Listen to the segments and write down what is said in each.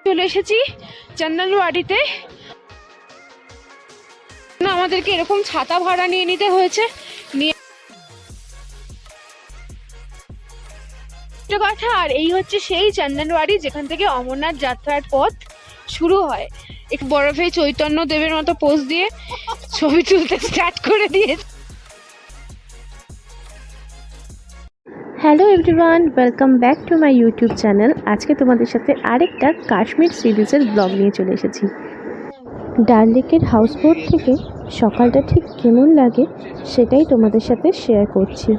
চলে এসেছি চন্দনওয়াড়িতে। আমাদেরকে এরকম ছাতা ভাড়া নিয়ে নিতে হয়েছে। কথা, আর এই হচ্ছে সেই চন্দনওয়াড়ি যেখান থেকে অমরনাথ যাত্রার পথ শুরু হয়। এক বরফে চৈতন্য দেবের মতো পোজ দিয়ে ছবি তুলতে স্টার্ট করে দিয়েছে। Hello everyone, welcome back to my YouTube channel. আজকে তোমাদের সাথে আরেকটা কাশ্মীর সিরিজের ব্লগ নিয়ে চলে এসেছি। ডাল লেকের হাউসবোট থেকে সকালটা ঠিক কেমন লাগে সেটাই তোমাদের সাথে শেয়ার করছি।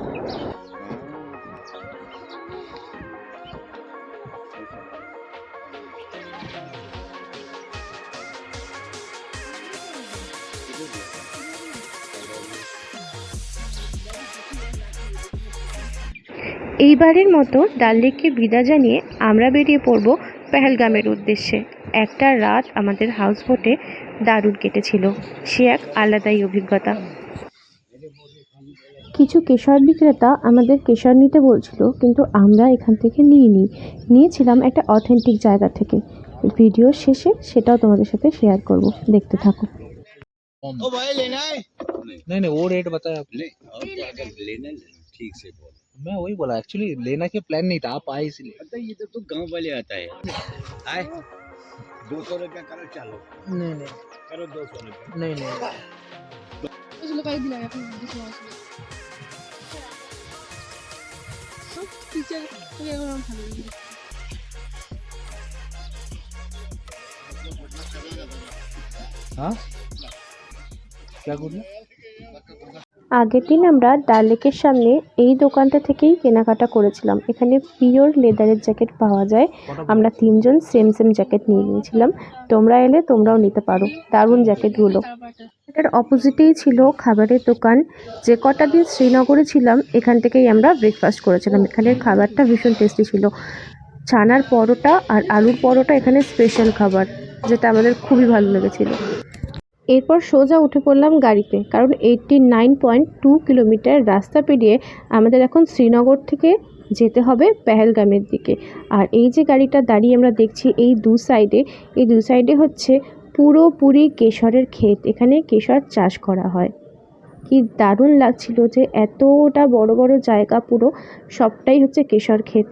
এইবারের মতো ডাল লেককে বিদায় জানিয়ে আমরা বেরিয়ে পড়ব পেহেলগামের উদ্দেশ্যে। একটা রাত আমাদের হাউসবোটে দারুণ কেটেছিল, সে এক আলাদাই অভিজ্ঞতা। কিছু কেশর বিক্রেতা আমাদের কেশর নিতে বলছিল, কিন্তু আমরা এখান থেকে নিয়েছিলাম একটা অথেন্টিক জায়গা থেকে। ভিডিও শেষে সেটাও তোমাদের সাথে শেয়ার করব, দেখতে থাকো। ओ भाई लेना है? नहीं वो रेट बताया आपने। और तो अगर लेना है, ठीक से बोल। मैं वही बोला, एक्चुअली लेना के प्लान नहीं था, आप आए इसलिए। पता है, ये तो गांव वाले आता है। आए 200 रुपया करो, चलो नहीं नहीं करो 200 रुपया। नहीं नहीं हाँ क्या করলে? আগের দিন আমরা ডাল লেকের সামনে এই দোকানটা থেকেই কেনাকাটা করেছিলাম। এখানে পিওর লেদারের জ্যাকেট পাওয়া যায়। আমরা তিনজন সেম জ্যাকেট নিয়ে নিয়েছিলাম। তোমরা এলে তোমরাও নিতে পারো, দারুণ জ্যাকেটগুলো। এটার অপোজিটেই ছিল খাবারের দোকান। যে কটা দিন শ্রীনগরে ছিলাম এখান থেকেই আমরা ব্রেকফাস্ট করেছিলাম। এখানের খাবারটা ভীষণ টেস্টি ছিল। ছানার পরোটা আর আলুর পরোটা এখানে স্পেশাল খাবার, যেটা আমাদের খুবই ভালো লেগেছিল। এরপর সোজা উঠে পড়লাম গাড়িতে, কারণ 89.2 কিলোমিটার রাস্তা পেরিয়ে আমাদের এখন শ্রীনগর থেকে যেতে হবে পেহেলগামের দিকে। আর এই যে গাড়িটা দাঁড়িয়ে আমরা দেখছি, এই দু সাইডে হচ্ছে পুরোপুরি কেশরের ক্ষেত। এখানে কেশর চাষ করা হয়। কি দারুণ লাগছিল যে এতটা বড় বড় জায়গা, পুরো সবটাই হচ্ছে কেশর ক্ষেত।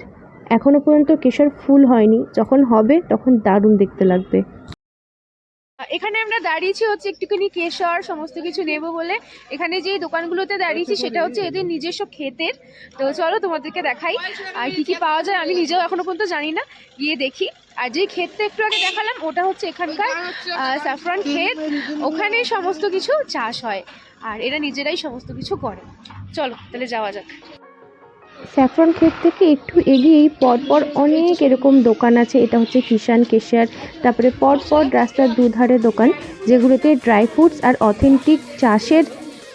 এখনো পর্যন্ত কেশর ফুল হয়নি, যখন হবে তখন দারুণ দেখতে লাগবে। এখানে আমরা দাঁড়িয়েছি হচ্ছে একটুখানি কেশর সমস্ত কিছু নেবো বলে। এখানে যে দোকানগুলোতে দাঁড়িয়েছি সেটা হচ্ছে এদের নিজস্ব ক্ষেতের। তো চলো তোমাদেরকে দেখাই আর কি কি পাওয়া যায়। আমি নিজেও এখনো পর্যন্ত জানি না, গিয়ে দেখি। আর যে ক্ষেতটা একটু আগে দেখালাম ওটা হচ্ছে এখানকার স্যাফরন ক্ষেত। ওখানে সমস্ত কিছু চাষ হয় আর এরা নিজেরাই সমস্ত কিছু করে। চলো তাহলে যাওয়া যাক। স্যাফরন ক্ষেত থেকে একটু এগিয়েই পরপর অনেক এরকম দোকান আছে। এটা হচ্ছে কিষান কেশর। তারপরে পরপর রাস্তার দুধারে দোকান, যেগুলোতে ড্রাই ফ্রুটস আর অথেন্টিক চাষের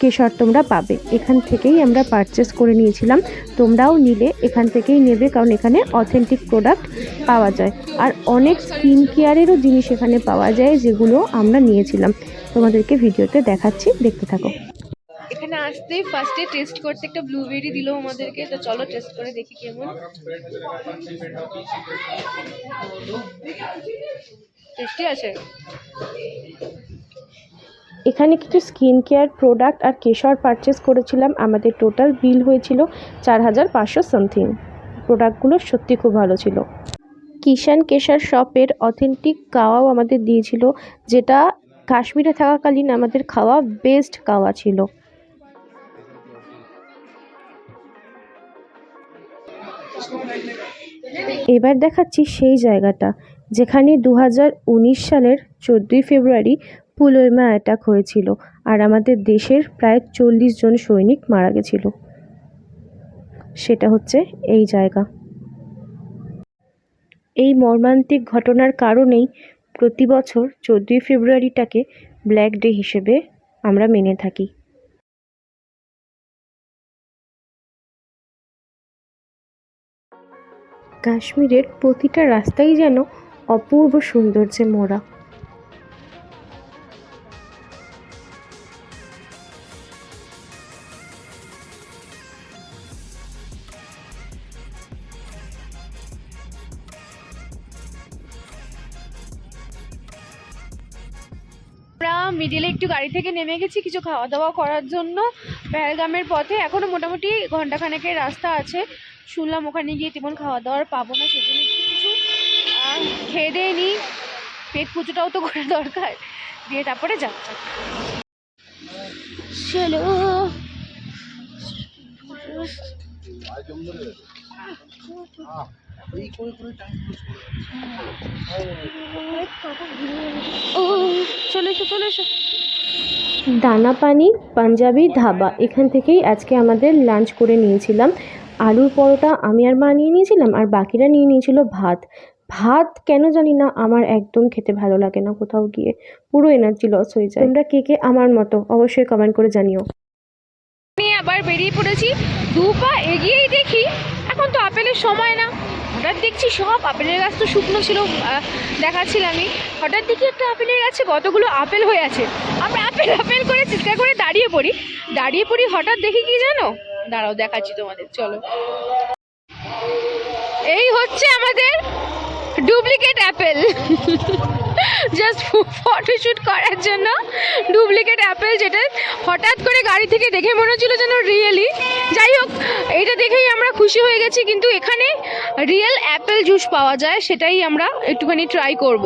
কেশর তোমরা পাবে। এখান থেকেই আমরা পারচেস করে নিয়েছিলাম। তোমরাও নিলে এখান থেকেই নেবে, কারণ এখানে অথেন্টিক প্রোডাক্ট পাওয়া যায়। আর অনেক স্কিন কেয়ারেরও জিনিস এখানে পাওয়া যায়, যেগুলো আমরা নিয়েছিলাম। তোমাদেরকে ভিডিওতে দেখাচ্ছি, দেখতে থাকো। এখানে আসতে ফার্স্টে টেস্ট করতে একটা ব্লুবেরি দিল আমাদেরকে। তো চলো টেস্ট করে দেখি কেমন টেস্টি আছে। এখানে কিছু স্কিন কেয়ার প্রোডাক্ট আর কেশর পারচেস করেছিলাম। আমাদের টোটাল বিল হয়েছিল 4500 সামথিং। প্রোডাক্টগুলো সত্যি খুব ভালো ছিল। কিষান কেশর শপের অথেন্টিক কাওয়াও আমাদের দিয়েছিল, যেটা কাশ্মীরে থাকাকালীন আমাদের খাওয়া বেস্ট কাওয়া ছিল। এবার দেখাচ্ছি সেই জায়গাটা যেখানে 2019 সালের 14ই ফেব্রুয়ারি পুলওয়ামা অ্যাটাক হয়েছিল আর আমাদের দেশের প্রায় 40 জন সৈনিক মারা গেছিল। সেটা হচ্ছে এই জায়গা। এই মর্মান্তিক ঘটনার কারণেই প্রতি বছর 14ই ফেব্রুয়ারিটাকে ব্ল্যাক ডে হিসেবে আমরা মেনে থাকি। কাশ্মীরের প্রতিটা রাস্তাই যেন অপূর্ব সৌন্দর্যে মোড়া। মিডিলে একটু গাড়ি থেকে নেমে গেছি কিছু খাওয়া দাওয়া করার জন্য পেহেলগামের পথে। এখনও মোটামুটি ঘন্টাখানেকের রাস্তা আছে। শুনলাম ওখানে গিয়ে তেমন খাওয়া দাওয়ার পাবো না, সেজন্য একটু কিছু খেয়ে দিয়ে নিই, পেট পুজোটাও তো করা দরকার, দিয়ে তারপরে যাচ্ছি। চলো ও চলে এসো চলে এসো। দানা পানি পাঞ্জাবি ধাবা, এখান থেকেই আজকে আমাদের লাঞ্চ করে নিয়েছিলাম। আলুর পরোটা আমি আর মা নিয়ে নিয়েছিলাম, আর বাকিরা নিয়ে নিয়েছিল ভাত। ভাত কেন জানি না আমার একদম খেতে ভালো লাগে না, কোথাও গিয়ে পুরো এনার্জি লস হয়ে যায়। তোমরা কে কে আমার মতো অবশ্যই কমেন্ট করে জানিও। আমি আবার বেরিয়ে পড়েছি, 2 পা এগিয়েই দেখি এখন তো আপেলের সময় না। হঠাৎ দেখছি সব আপেলের গাছ তো শুকনো ছিল, দেখাচ্ছিলাম আমি। হঠাৎ দেখি একটা আপেলের গাছে কতগুলো আপেল হয়ে আছে। আমরা আপেল আপেল করে চিৎকার করে দাঁড়িয়ে পড়ি। হঠাৎ দেখি কি জানো, দাঁড়াও দেখাচ্ছি তোমাদের, চলো। এই হচ্ছে আমাদের ডুপ্লিকেট অ্যাপেল। জাস্ট ফটোশ্যুট করার জন্য ডুপ্লিকেট অ্যাপেল, যেটা হঠাৎ করে গাড়ি থেকে দেখে মনে হচ্ছিল যেন রিয়েলি। যাই হোক, এটা দেখেই আমরা খুশি হয়ে গেছি, কিন্তু এখানে রিয়েল অ্যাপেল জুস পাওয়া যায়, সেটাই আমরা একটুখানি ট্রাই করব।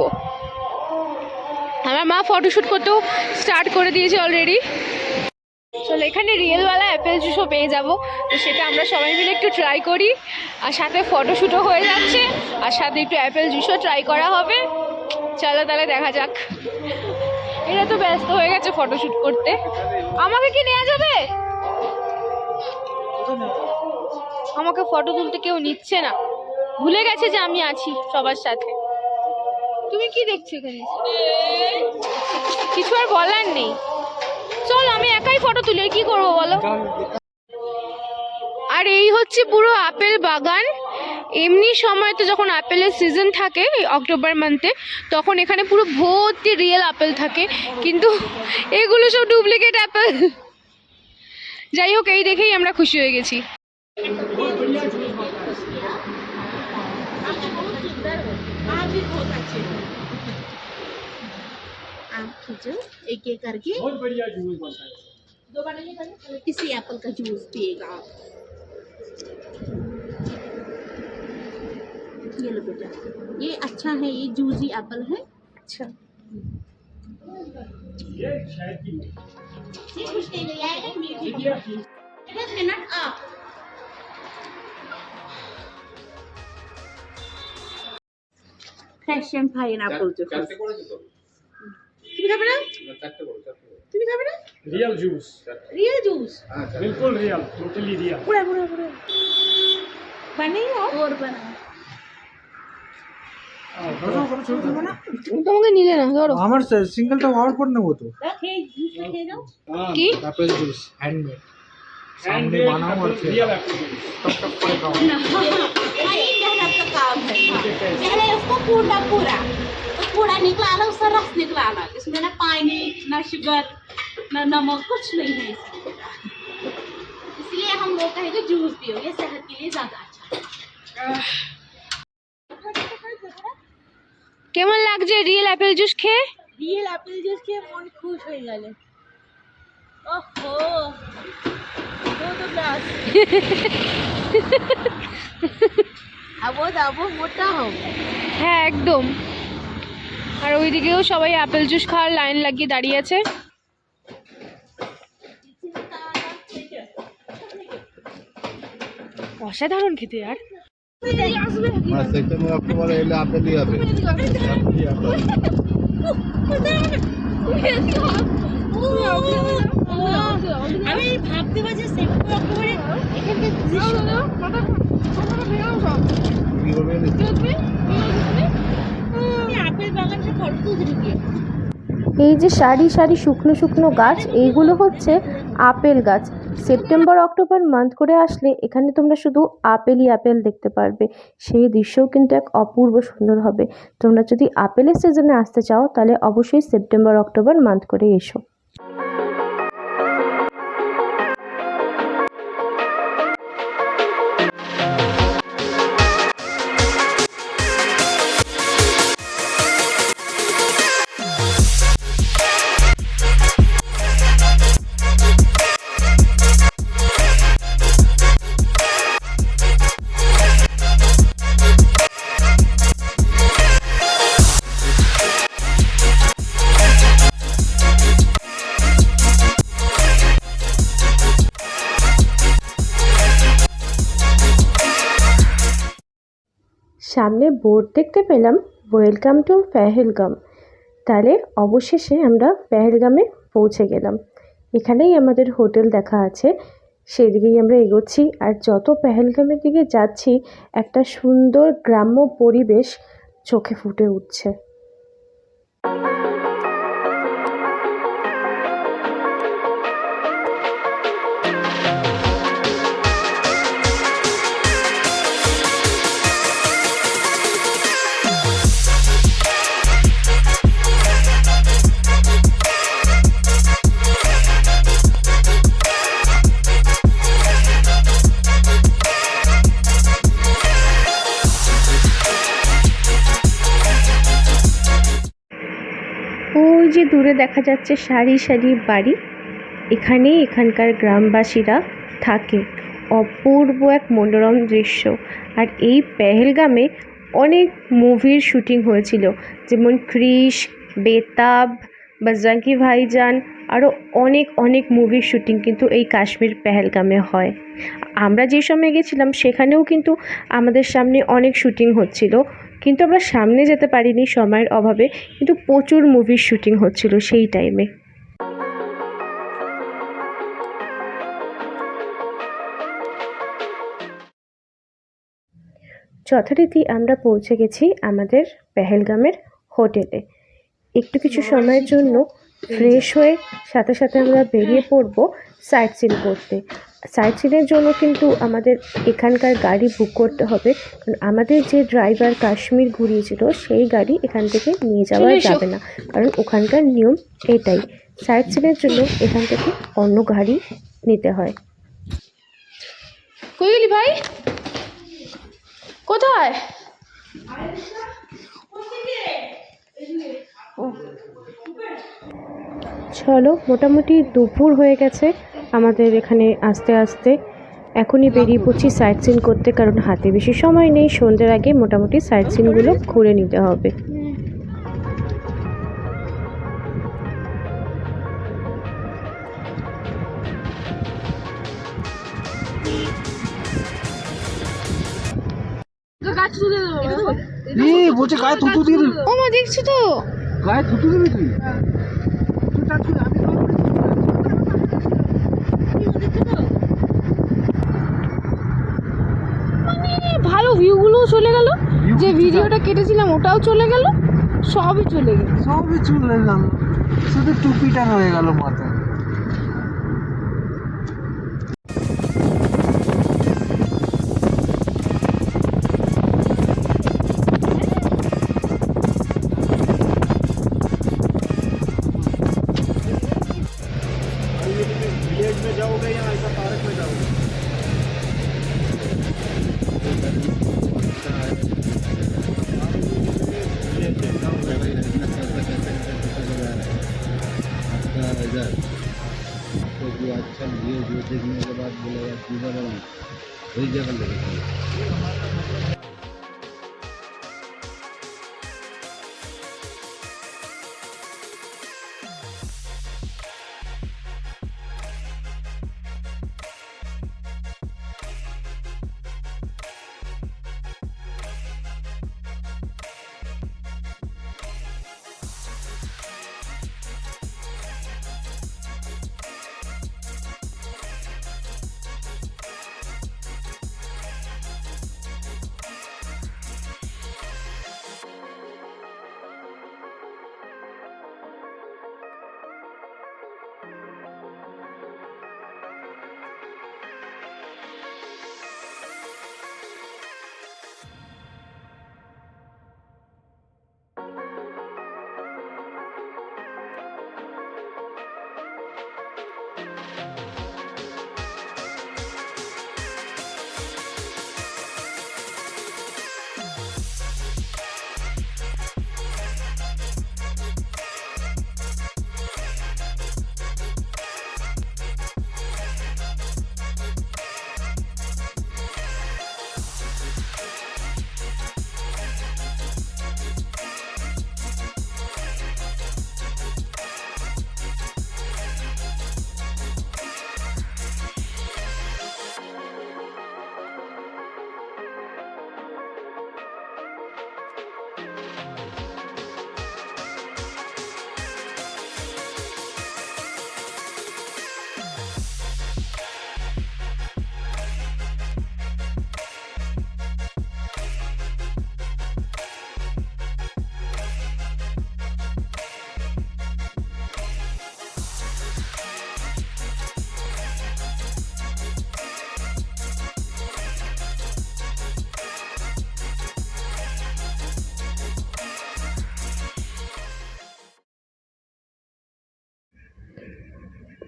আমার মা ফটোশ্যুট করতেও স্টার্ট করে দিয়েছে অলরেডি। চলো, এখানে রিয়েলওয়ালা অ্যাপেল জুসও পেয়ে যাব, তো সেটা আমরা সবাই মিলে একটু ট্রাই করি। আর সাথে ফটোশ্যুটও হয়ে যাচ্ছে, আর সাথে একটু অ্যাপেল জুসও ট্রাই করা হবে। চলো তাহলে দেখা যাক। এরা তো ব্যস্ত হয়ে গেছে ফটোশ্যুট করতে। আমাকে কি নেওয়া যাবে? আমাকে ফটো তুলতে কেউ নিচ্ছে না, ভুলে গেছে যে আমি আছি সবার সাথে। তুমি কি দেখছো এখানে? কিছু আর বলার নেই, চল আমি একাই ফটো তুলি, কি করবো বলো। আর এই হচ্ছে পুরো আপেল বাগান। এমনি সময় তো যখন আপেলের সিজন থাকে অক্টোবর মান্থে, তখন এখানে পুরো ভর্তি রিয়েল আপেল থাকে, কিন্তু এগুলো সব ডুপ্লিকেট আপেল। যাই হোক, এই দেখেই আমরা খুশি হয়ে গেছি। आप खींचो एक एक करके, बहुत बढ़िया जूस बनता है। इसी एप्पल का जूस पिएगा आप। ये लो बेटा, ये अच्छा है, ये जूसी एप्पल है। अच्छा, ये कुछ नहीं आएगा, मीठी 10 मिनट आप। Fresh and pineapple juice. তুমি খাবে না? তুমি খাবে না? रियल जूस, रियल जूस बिल्कुल रियल, टोटली रियल। पूरा बने और बना। তোমাকে নিলে না, ধরো। আমার সিঙ্গেলটা অর্ডার করে নেবো তো। रखे जूस रखे जाओ। কি অ্যাপেল জুস হ্যান্ডমেড, सामने बनाओ और फिर रियल एप्पल जूस। टप टप করে খাও। हाँ, ये मेहनत का काम है। पहले उसको पूरा निकला लो, उसका रस निकला लो। इसमें ना पानी, ना शुगर, ना नमक, कुछ नहीं है इसमें। इसलिए हम लोग कहेंगे जूस पियो, ये सेहत के लिए ज्यादा अच्छा है। কেমন লাগছে রিয়েল অ্যাপেল জুস খেয়ে? रियल एप्पल जूस के मन खुश हो गए। ओहो, दो ग्लास। अब मोटा हो। হ্যাঁ একদম। আর ওইদিকেও সবাই অ্যাপেল জুস খাওয়ার লাইন লাগিয়ে দাঁড়িয়ে আছে। অসাধারণ খেতে আর। সেকেন্ড অক্টোবরে এলে আপেলই হবে। আমি ভাবতে পারছি সেপ্টেম্বর অক্টোবরে এখানকার কি করবে আপেল বাগানটা ফটো তুলতে গিয়ে। এই যে সারি সারি শুকনো শুকনো গাছ, এইগুলো হচ্ছে আপেল গাছ। সেপ্টেম্বর অক্টোবর মান্থ করে আসলে এখানে তোমরা শুধু আপেলই আপেল দেখতে পারবে, সেই দৃশ্যও কিন্তু এক অপূর্ব সুন্দর হবে। তোমরা যদি আপেলের সিজনে আসতে চাও তাহলে অবশ্যই সেপ্টেম্বর অক্টোবর মান্থ করে এসো। সামনে বোর্ড দেখতে পেলাম ওয়েলকাম টু পেহেলগাম। তাহলে অবশেষে আমরা পেহেলগামে পৌঁছে গেলাম। এখানেই আমাদের হোটেল দেখা আছে, সেদিকেই আমরা এগোচ্ছি। আর যত পেহেলগামের দিকে যাচ্ছি একটা সুন্দর গ্রাম্য পরিবেশ চোখে ফুটে উঠছে। ওই যে দূরে দেখা যাচ্ছে সারি সারি বাড়ি, এখানেই এখানকার গ্রামবাসীরা থাকে। অপূর্ব এক মনোরম দৃশ্য। আর এই পেহেলগামে অনেক মুভির শুটিং হয়েছিল, যেমন ক্রিশ, বেতাব, বজরঙ্গি ভাইজান, আরও অনেক অনেক মুভির শুটিং কিন্তু এই কাশ্মীর পেহেলগামে হয়। আমরা যে সময় গেছিলাম সেখানেও কিন্তু আমাদের সামনে অনেক শুটিং হচ্ছিল, কিন্তু আমরা সামনে যেতে পারিনি সময়ের অভাবে, কিন্তু প্রচুর মুভির শুটিং হচ্ছিল সেই টাইমে। যথারীতি আমরা পৌঁছে গেছি আমাদের পেহেলগামের হোটেলে। একটু কিছু সময়ের জন্য ফ্রেশ হয়ে সাথে সাথে আমরা বেরিয়ে পড়ব সাইট সিন করতে। সাইট সিনের জন্য কিন্তু আমাদের এখানকার গাড়ি বুক করতে হবে, কারণ আমাদের যে ড্রাইভার কাশ্মীর ঘুরিয়েছিল সেই গাড়ি এখান থেকে নিয়ে যাওয়া যাবে না, কারণ ওখানকার নিয়ম এটাই। সাইট সিনের জন্য এখান থেকে অন্য গাড়ি নিতে হয়। কই গেলি ভাই? কোথায়? চলো, মোটামুটি দুপুর হয়ে গেছে আমাদের এখানে আসতে আসতে। এখনই বেরিয়ে পড়ছি সাইট সিন করতে, কারণ হাতে বেশি সময় নেই। সন্ধ্যের আগে মোটামুটি সাইট সিনগুলো ঘুরে নিতে হবে। গাছ তুলে দেবো। এই বলছে গায়ে থুতু দিয়ে দিবি, ও মা, দেখছি তো। গায়ে থুতু দিবি তুই। ভালো ভিউগুলো চলে গেল, যে ভিডিওটা কেটেছিলাম ওটাও চলে গেল, সবই চলে গেল। সবই চলে গেল, শুধু টুপিটা রয়ে গেল মাথায়। विलेज में जाओगे या ऐसा पार्क में जाओगे? इधर तो जो अच्छा व्यू जो देखने के बाद बोलेगा किधर है, वही जगह लगेगा।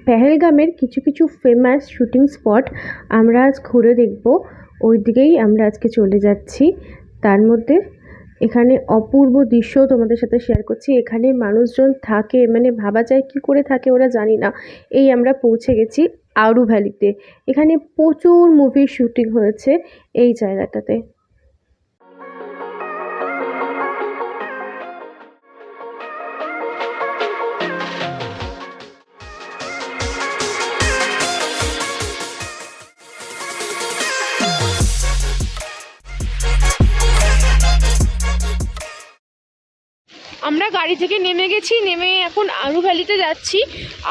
পেহেলগামের কিছু কিছু ফেমাস শুটিং স্পট আমরা আজ ঘুরে দেখব, ওই দিকেই আমরা আজকে চলে যাচ্ছি। তার মধ্যে এখানে অপূর্ব দৃশ্য তোমাদের সাথে শেয়ার করছি। এখানে মানুষজন থাকে, মানে ভাবা যায় কি করে থাকে ওরা, জানি না। এই আমরা পৌঁছে গেছি আরু ভ্যালিতে। এখানে প্রচুর মুভির শুটিং হয়েছে এই জায়গাটাতে। আমরা গাড়ি থেকে নেমে গেছি, নেমে এখন আরু ভ্যালিতে যাচ্ছি।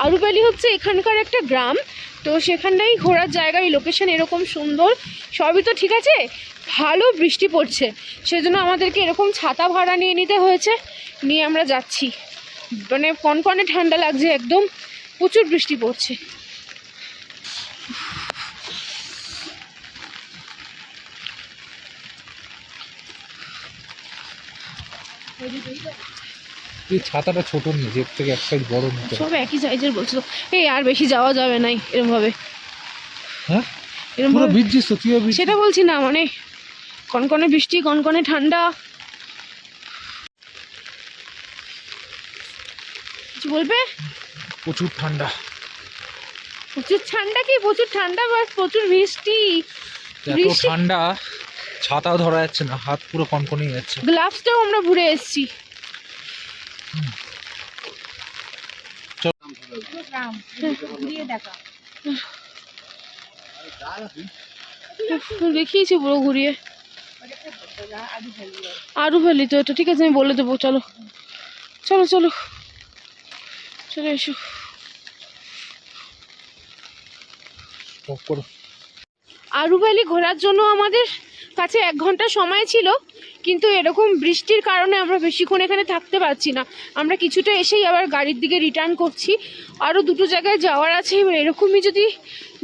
আরু ভ্যালি হচ্ছে এখানকার একটা গ্রাম, তো সেখানটাই ঘোরার জায়গা। এই লোকেশন এরকম সুন্দর, সবই তো ঠিক আছে, ভালো বৃষ্টি পড়ছে, সেজন্য আমাদেরকে এরকম ছাতা ভাড়া নিয়ে নিতে হয়েছে। নিয়ে আমরা যাচ্ছি, মানে কনকনে ঠান্ডা লাগছে একদম, প্রচুর বৃষ্টি পড়ছে। এই ছাতাটা ছোট নিয়েছে, এর থেকে এক সাইজ বড় নিতে হবে। সব একই সাইজের বলছো, এই আর বেশি যাওয়া যাবে না এরকম ভাবে। হ্যাঁ, এরকম পুরো ভাবে ভিজছিস তো, তুইও ভিজছিস। সেটা বলছি না, মানে কনকনে বৃষ্টি, কনকনে ঠান্ডা। কিছু বলবে? প্রচুর ঠান্ডা। প্রচুর ঠান্ডা কি, প্রচুর ঠান্ডা বা প্রচুর বৃষ্টি? এত বৃষ্টি, ঠান্ডা ছাতাও ধরা যাচ্ছে না, হাত পুরো কনকনে যাচ্ছে। গ্লাভসটাও আমরা ভুলে এসেছি। দেখিয়েছি পুরো ঘুরিয়ে। আরু ভ্যালি তো এটা, ঠিক আছে আমি বলে দেবো। চলো চলো চলো চলে এসো। স্টপ করো। আরু ভ্যালি ঘোরার জন্য আমাদের কাছে 1 ঘন্টা সময় ছিল, কিন্তু এরকম বৃষ্টির কারণে আমরা বেশিক্ষণ এখানে থাকতে পারছি না। আমরা কিছুটা এসেই আবার গাড়ির দিকে রিটার্ন করছি। আরও 2টো জায়গায় যাওয়ার আছে। এবার এরকমই যদি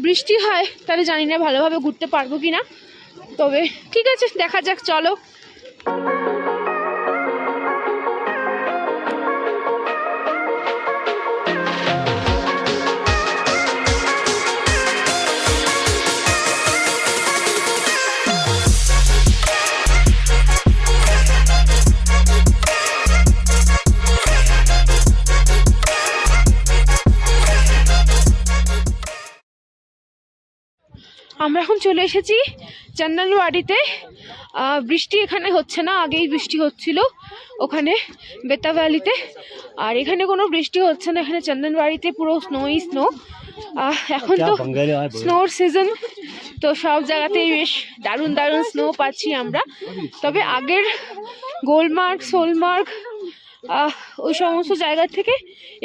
বৃষ্টি হয় তাহলে জানি না ভালোভাবে ঘুরতে পারবো কি না, তবে ঠিক আছে দেখা যাক, চলো। আমরা এখন চলে এসেছি চন্দনবাড়িতে। বৃষ্টি এখানে হচ্ছে না, আগেই বৃষ্টি হচ্ছিল ওখানে বেতা ভ্যালিতে, আর এখানে কোনো বৃষ্টি হচ্ছে না। এখানে চন্দনবাড়িতে পুরো স্নোই স্নো। এখন তো স্নোর সিজন, তো সব জায়গাতেই বেশ দারুণ দারুণ স্নো পাচ্ছি আমরা। তবে আগের গোলমার্গ, সোলমার্গ, ওই সমস্ত জায়গার থেকে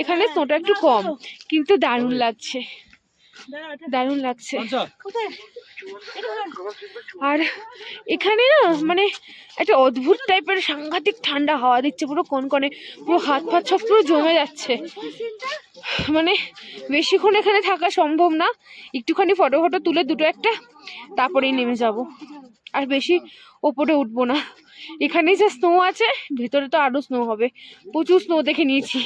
এখানে স্নোটা একটু কম, কিন্তু দারুণ লাগছে, দারুণ লাগছে। আর এখানে না মানে একটা অদ্ভুত টাইপের সাংঘাতিক ঠান্ডা হাওয়া দিচ্ছে, পুরো কনকনে, পুরো হাত ফাত সব পুরো জমে যাচ্ছে। মানে বেশিক্ষণ এখানে থাকা সম্ভব না, একটুখানি ফটো ফটো তুলে 2টো একটা, তারপরেই নেমে যাব। আর বেশি ওপরে উঠবো না। এখানেই যে স্নো আছে, ভেতরে তো আরো স্নো হবে, প্রচুর স্নো দেখে নিয়েছি।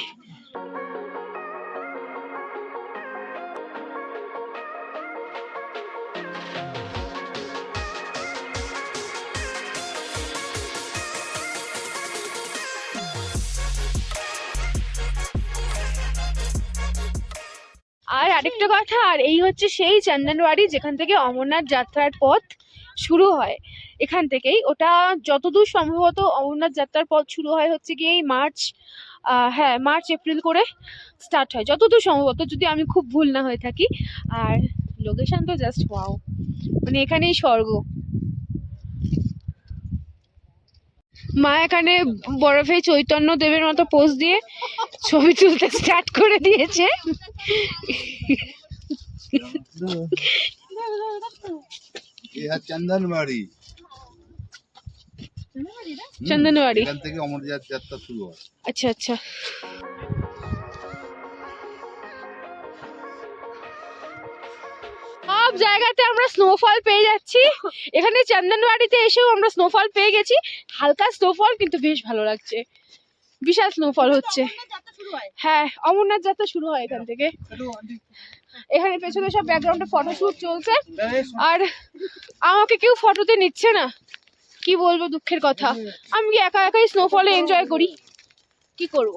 আর আরেকটা কথা, আর এই হচ্ছে সেই চন্দনবাড়ি যেখান থেকে অমরনাথ যাত্রার পথ শুরু হয়। এখান থেকেই, ওটা যতদূর সম্ভবত অমরনাথ যাত্রার পথ শুরু হয় হচ্ছে কি এই মার্চ, হ্যাঁ মার্চ এপ্রিল করে স্টার্ট হয় যতদূর সম্ভবত, যদি আমি খুব ভুল না হয়ে থাকি। আর লোকেশন তো জাস্ট ওয়াও, মানে এখানেই স্বর্গ। মা এখানে বরফে চৈতন্য দেবের মতো পোজ দিয়ে ছবি তুলতে স্টার্ট করে দিয়েছে। ये है चंदनबाड़ी। চন্দনবাড়ি, এখান থেকে অমরনাথ যাত্রা শুরু হয়। আচ্ছা আচ্ছা। সব জায়গাতে আমরা স্নোফল পেয়ে যাচ্ছি, এখানে চন্দনবাড়িতে এসেও আমরা স্নোফল পেয়ে গেছি। হালকা স্নোফল, কিন্তু বেশ ভালো লাগছে, বিশাল স্নোফল হচ্ছে। হ্যাঁ, অমরনাথ যাত্রা শুরু হয় এখান থেকে। এখানে পেছনে সব ব্যাকগ্রাউন্ডে ফটোশুট চলছে, আর আমাকে কেউ ফটোতে নিচ্ছে না। কি বলবো, দুঃখের কথা। আমি একা একাই স্নোফলে এনজয় করি, কি করব,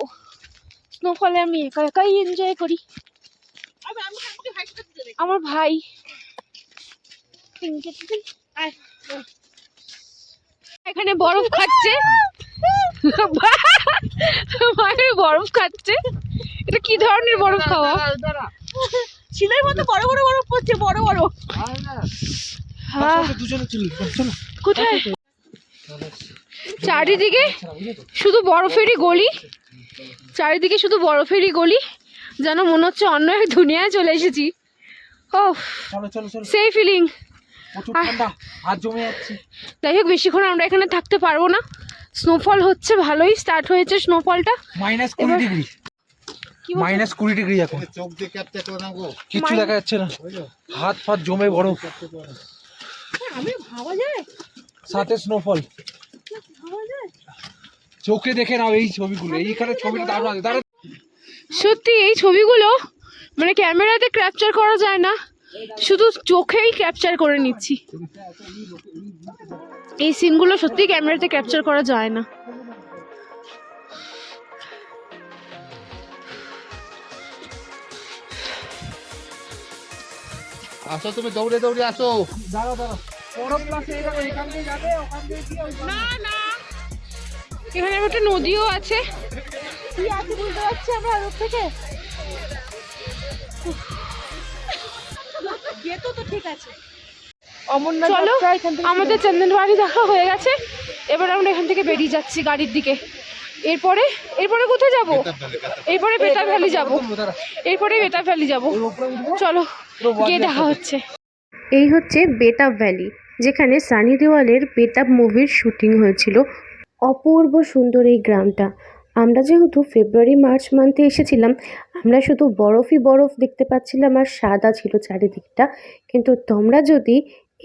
স্নোফলে আমি একা একাই এনজয় করি। আমার ভাই এখানে বরফ খাচ্ছে, মায়ের বরফ খাচ্ছে। এটা কি ধরনের বরফ খাওয়া? শিলের মতো বড় বড় বরফ পড়ছে, বড় বড়। হ্যাঁ, কোথায়? চারিদিকে শুধু বরফেরই গলি, চারিদিকে শুধু বরফেরই গলি, যেন মনে হচ্ছে অন্য এক দুনিয়ায় চলে এসেছি। ও, সেই ফিলিং। হাত জমে যাচ্ছে। যাই হোক, বেশিক্ষণ আমরা এখানে থাকতে পারবো না। স্নোফল হচ্ছে, ভালোই স্টার্ট হয়েছে স্নোফলটা। -20 ডিগ্রি, কি বলছো? -20 ডিগ্রি এখন। चौक दे कैप्चर करना को কিচ্ছু দেখা যাচ্ছে না, হাত ফাত জমে বরফ, আমি ভাবা যায়, সাথে স্নোফল। চোখে দেখে নাও এই ছবিগুলো, এইখানে ছবিটা দারুণ আছে। দাঁড়া, সত্যি এই ছবিগুলো মানে ক্যামেরাতে ক্যাপচার করা যায় না, শুধু চোখেই ক্যাপচার করে নিচ্ছি। এই সিনগুলো সত্যি ক্যামেরাতে ক্যাপচার করা যায় না। আসো তুমি দৌড়ে দৌড়ে আসো এখানে একটা নদীও আছে, কি আছে বুঝতে পারছি আমরা রোড থেকে। চলো, আমাদের চন্দনবাড়ি দেখা হয়ে গেছে, এবার আমরা এখান থেকে বেরিয়ে যাচ্ছি গাড়ির দিকে। এরপরে কোথায় যাব? এরপরে বেতাব ভ্যালি যাব, এরপরে বেতাব ভ্যালি যাব। চলো, গিয়ে দেখা হচ্ছে। এই হচ্ছে বেতাব ভ্যালি, যেখানে সানি দেওয়ালের বেতাব মুভির শুটিং হয়েছিল। অপূর্ব সুন্দর এই গ্রামটা। আমরা যেহেতু ফেব্রুয়ারি মার্চ মান্থে এসেছিলাম, আমরা শুধু বরফই বরফ দেখতে পাচ্ছিলাম আর সাদা ছিল চারিদিকটা। কিন্তু তোমরা যদি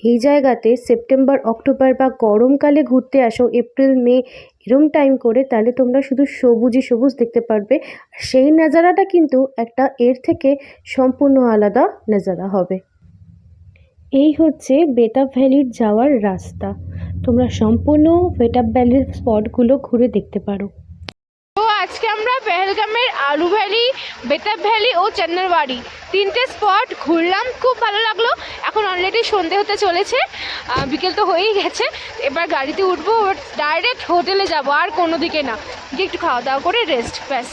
এই জায়গাতে সেপ্টেম্বর অক্টোবর বা গরমকালে ঘুরতে আসো, এপ্রিল মে এরম টাইম করে, তাহলে তোমরা শুধু সবুজই সবুজ দেখতে পারবে। আর সেই নাজারাটা কিন্তু একটা এর থেকে সম্পূর্ণ আলাদা নাজারা হবে। এই হচ্ছে বেতাব ভ্যালির যাওয়ার রাস্তা। তোমরা সম্পূর্ণ বেতাব ভ্যালির স্পটগুলো ঘুরে দেখতে পারো। তো আজকে আমরা পেহেলগামের আলু ভ্যালি, বেতাব ভ্যালি ও চন্দনবাড়ি তিনটে স্পট ঘুরলাম, খুব ভালো লাগলো। এখন অলরেডি সন্ধে হতে চলেছে, বিকেল তো হয়েই গেছে। এবার গাড়িতে উঠবো, ডাইরেক্ট হোটেলে যাব, আর কোনো দিকে না, গিয়ে একটু খাওয়া দাওয়া করে রেস্ট, ব্যাস।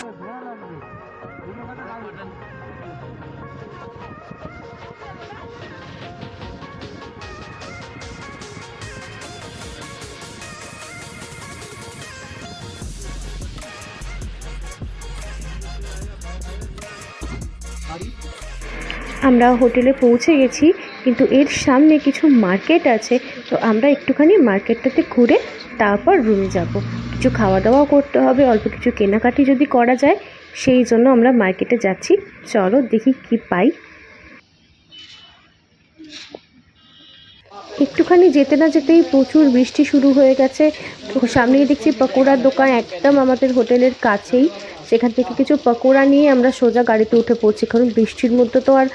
আমরা হোটেলে পৌঁছে গেছি, কিন্তু এর সামনে কিছু মার্কেট আছে, তো আমরা একটুখানি মার্কেটটাতে ঘুরে তারপর রুমে যাব। কিছু খাওয়া দাওয়াও করতে হবে, অল্প কিছু কেনাকাটি যদি করা যায়, সেই জন্য আমরা মার্কেটে যাচ্ছি। চলো দেখি কি পাই। একটুখানি যেতে না যেতেই প্রচুর বৃষ্টি শুরু হয়ে গেছে। তো সামনেই দেখছি পকোড়ার দোকান, একদম আমাদের হোটেলের কাছেই। সেখান থেকে কিছু পকোড়া নিয়ে আমরা সোজা গাড়িতে উঠে পড়ছি, কারণ বৃষ্টির মধ্যে তো আর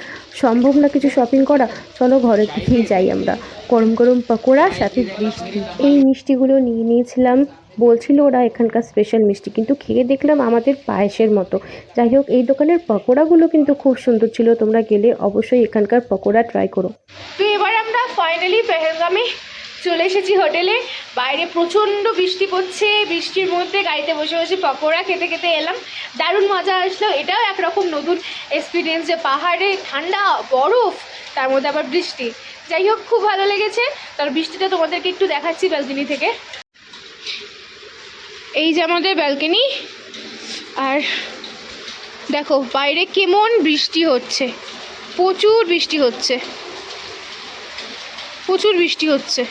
সম্ভব না কিছু শপিং করা। চলো ঘরের দিকেই যাই আমরা। গরম গরম পকোড়া, সাথে বৃষ্টি। এই মিষ্টিগুলো নিয়ে নিয়েছিলাম, বলছিল ওরা এখানকার স্পেশাল মিষ্টি, কিন্তু খেয়ে দেখলাম আমাদের পায়েসের মতো। যাই হোক, এই দোকানের পকোড়াগুলো কিন্তু খুব সুন্দর ছিল। তোমরা গেলে অবশ্যই এখানকার পকোড়া ট্রাই করো। তো এবার আমরা ফাইনালি পেহেলগামে চলে এসেছি হোটেলে। বাইরে প্রচণ্ড বৃষ্টি পড়ছে, বৃষ্টির মধ্যে গাড়িতে বসে বসে পকোড়া খেতে খেতে এলাম, দারুণ মজা আসলো। এটাও একরকম নতুন এক্সপিরিয়েন্স, যে পাহাড়ে ঠান্ডা বরফ, তার মধ্যে আবার বৃষ্টি। যাই হোক, খুব ভালো লেগেছে। তার বৃষ্টিটা তোমাদেরকে একটু দেখাচ্ছি ব্যালকনি থেকে। এই যে আমাদের ব্যালকনি, আর দেখো বাইরে কেমন বৃষ্টি হচ্ছে, প্রচুর বৃষ্টি হচ্ছে, প্রচুর বৃষ্টি হচ্ছে।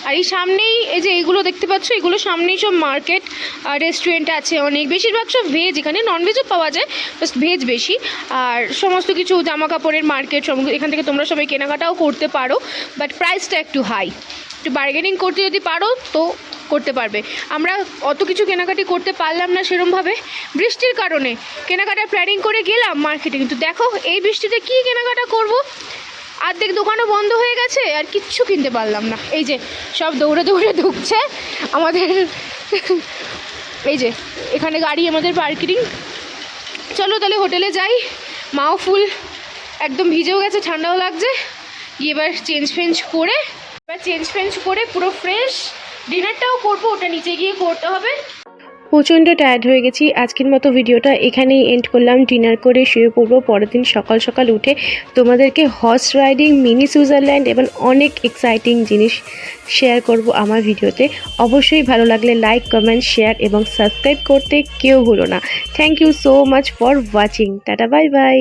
আর এই সামনেই এই যে এইগুলো দেখতে পাচ্ছ, এগুলো সামনেই সব মার্কেট আর রেস্টুরেন্ট আছে অনেক, বেশিরভাগ সব ভেজ। এখানে ননভেজও পাওয়া যায়, বাস ভেজ বেশি। আর সমস্ত কিছু জামা কাপড়ের মার্কেট, এখান থেকে তোমরা সবাই কেনাকাটাও করতে পারো, বাট প্রাইসটা একটু হাই। একটু বার্গেনিং করতে যদি পারো তো করতে পারবে। আমরা অত কিছু কেনাকাটি করতে পারলাম না সেরমভাবে বৃষ্টির কারণে, কেনাকাটার প্ল্যানিং করে গেলাম মার্কেটে, কিন্তু দেখো এই বৃষ্টিতে কী কেনাকাটা করব, অর্ধেক দোকানও বন্ধ হয়ে গেছে আর কিচ্ছু কিনতে পারলাম না। এই যে সব দৌড়ে দৌড়ে ঢুকছে আমাদের এই যে এখানে গাড়ি আমাদের পার্কিং। চলো তাহলে হোটেলে যাই, মাও ফুল একদম ভিজেও গেছে, ঠান্ডাও লাগছে, গিয়ে এবার চেঞ্জ ফেঞ্জ করে পুরো ফ্রেশ ডিনারটাও করবো, ওটা নিচে গিয়ে করতে হবে। প্রচণ্ড টায়ার্ড হয়ে গেছি। আজকের মতো ভিডিওটা এখানেই এন্ড করলাম। ডিনার করে শুয়ে পড়বো। পরের দিন সকাল সকাল উঠে তোমাদেরকে হর্স রাইডিং, মিনি সুইজারল্যান্ড এবং অনেক এক্সাইটিং জিনিস শেয়ার করব আমার ভিডিওতে। অবশ্যই ভালো লাগলে লাইক, কমেন্ট, শেয়ার এবং সাবস্ক্রাইব করতে কেউ ভুলো না। Thank you so much for watching. Tata, bye by.